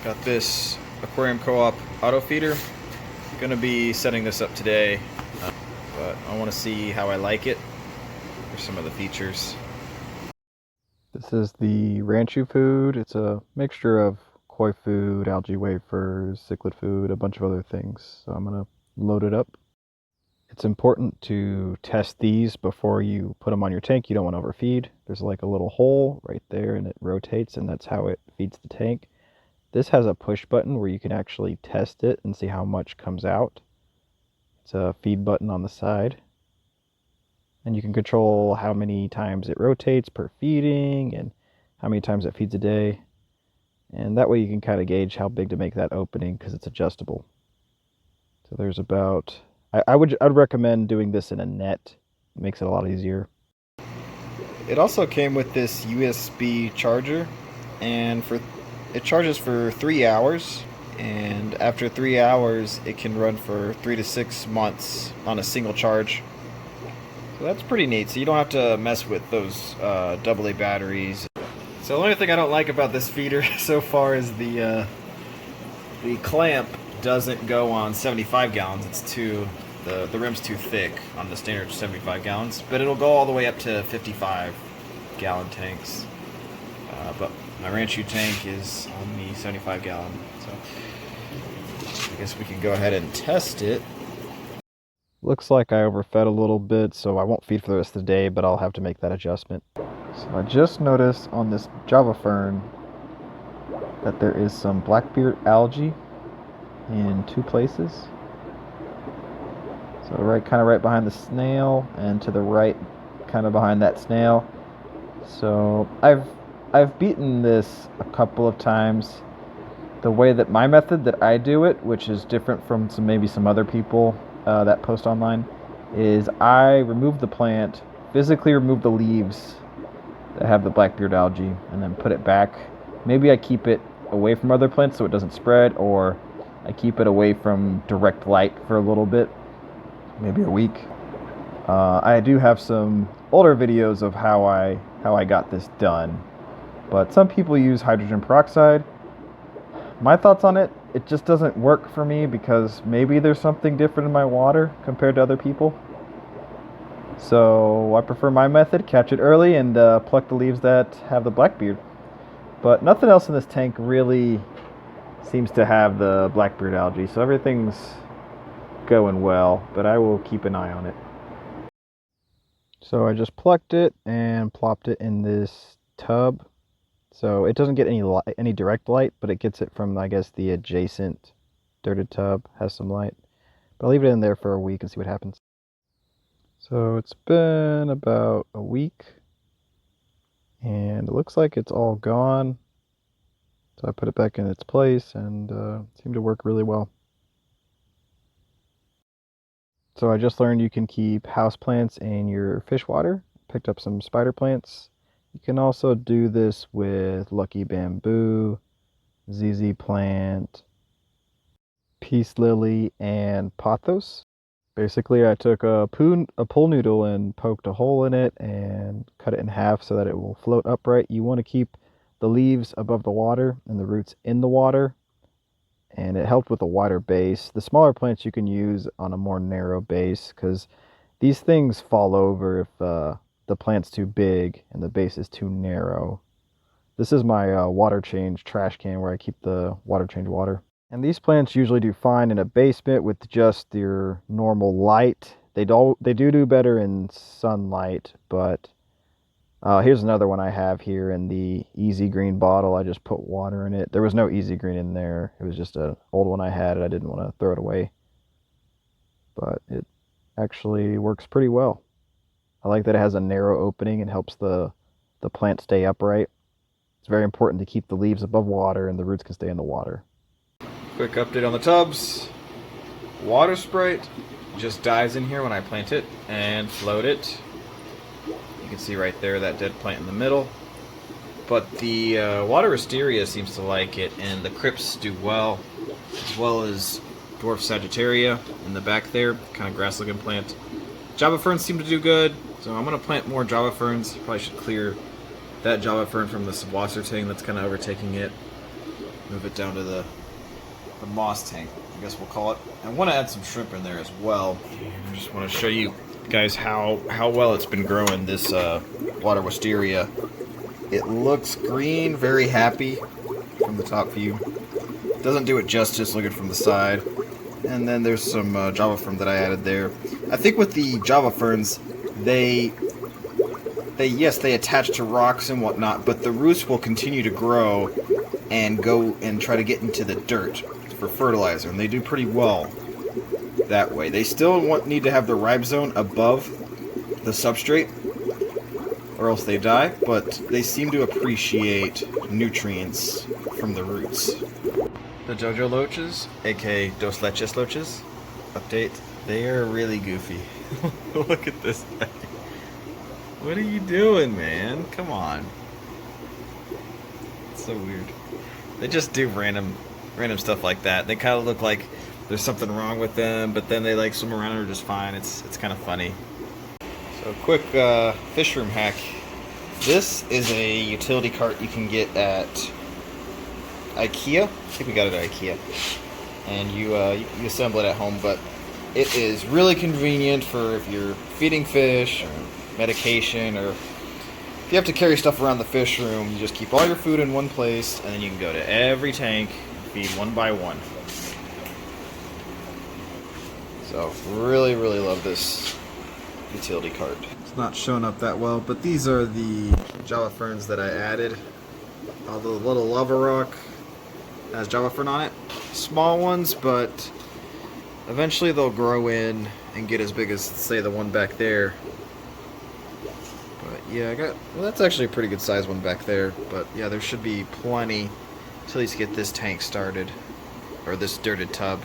Got this Aquarium Co-op auto feeder. Gonna be setting this up today, but I want to see how I like it. Here's some of the features. This is the Ranchu food. It's a mixture of koi food, algae wafers, cichlid food, a bunch of other things. So I'm gonna load it up. It's important to test these before you put them on your tank. You don't want to overfeed. There's like a little hole right there and it rotates, and that's how it feeds the tank. This has a push button where you can actually test it and see how much comes out. It's a feed button on the side. And you can control how many times it rotates per feeding and how many times it feeds a day. And that way you can kind of gauge how big to make that opening because it's adjustable. So there's about... I'd recommend doing this in a net. It makes it a lot easier. It also came with this USB charger, and it charges for 3 hours, and after 3 hours it can run for 3 to 6 months on a single charge. So that's pretty neat. So you don't have to mess with those AA batteries. So the only thing I don't like about this feeder so far is the clamp doesn't go on 75 gallons. It's the rim's too thick on the standard 75 gallons, but it'll go all the way up to 55 gallon tanks. But my Ranchu tank is on the 75 gallon, so I guess we can go ahead and test it. Looks like I overfed a little bit, so I won't feed for the rest of the day, but I'll have to make that adjustment. So I just noticed on this Jello Fern that there is some Blackbeard algae in 2 places. So kind of right behind the snail, and to the right, kind of behind that snail. So I've beaten this a couple of times. The way that my method that I do it, which is different from maybe some other people that post online, is I remove the plant, physically remove the leaves that have the Blackbeard algae, and then put it back. Maybe I keep it away from other plants so it doesn't spread, or I keep it away from direct light for a little bit, maybe a week. I do have some older videos of how I got this done, but some people use hydrogen peroxide. My thoughts on it, it just doesn't work for me because maybe there's something different in my water compared to other people. So I prefer my method, catch it early and pluck the leaves that have the Blackbeard. But nothing else in this tank really seems to have the Blackbeard algae, so everything's going well, but I will keep an eye on it. So I just plucked it and plopped it in this tub. So it doesn't get any direct light, but it gets it from, I guess, the adjacent dirted tub, has some light. But I'll leave it in there for a week and see what happens. So it's been about a week, and it looks like it's all gone. So I put it back in its place, and it seemed to work really well. So I just learned you can keep houseplants in your fish water. Picked up some spider plants. You can also do this with lucky bamboo, ZZ plant, peace lily, and pothos. Basically, I took a pool noodle and poked a hole in it and cut it in half so that it will float upright. You want to keep the leaves above the water and the roots in the water, and it helped with a wider base. The smaller plants you can use on a more narrow base because these things fall over if the plant's too big and the base is too narrow. This is my water change trash can where I keep the water change water. And these plants usually do fine in a basement with just your normal light. They do better in sunlight, but here's another one I have here in the Easy Green bottle. I just put water in it. There was no Easy Green in there. It was just an old one I had and I didn't want to throw it away. But it actually works pretty well. I like that it has a narrow opening and helps the plant stay upright. It's very important to keep the leaves above water and the roots can stay in the water. Quick update on the tubs. Water Sprite just dives in here when I plant it and float it. You can see right there that dead plant in the middle. But the water wisteria seems to like it, and the crypts do well, as well as dwarf sagittaria in the back there, kind of grass looking plant. Java ferns seem to do good, so I'm going to plant more Java ferns. Probably should clear that Java fern from this wasser tank that's kind of overtaking it. move it down to the moss tank, I guess we'll call it. I want to add some shrimp in there as well. I just want to show you guys how well it's been growing, this water wisteria. It looks green, very happy from the top view. Doesn't do it justice looking from the side. And then there's some Java Fern that I added there. I think with the Java Ferns, they attach to rocks and whatnot, but the roots will continue to grow and go and try to get into the dirt for fertilizer, and they do pretty well that way. They still need to have the ribosome above the substrate, or else they die, but they seem to appreciate nutrients from the roots. The JoJo Loaches, aka Dos Leches Loaches, update. They are really goofy. Look at this thing. What are you doing, man? Come on. It's so weird. They just do random stuff like that. They kind of look like there's something wrong with them, but then they like swim around and are just fine. It's kind of funny. So quick fish room hack. This is a utility cart you can get at IKEA. I think we got it at IKEA. And you assemble it at home, but it is really convenient for if you're feeding fish or medication, or if you have to carry stuff around the fish room. You just keep all your food in one place, and then you can go to every tank, feed one by one. So really love this utility cart. It's not showing up that well, but these are the Java Ferns that I added. The little lava rock has Java Fern on it. Small ones, but eventually they'll grow in and get as big as, say, the one back there. But yeah, well, that's actually a pretty good size one back there. But yeah, there should be plenty to at least get this tank started, or this dirted tub.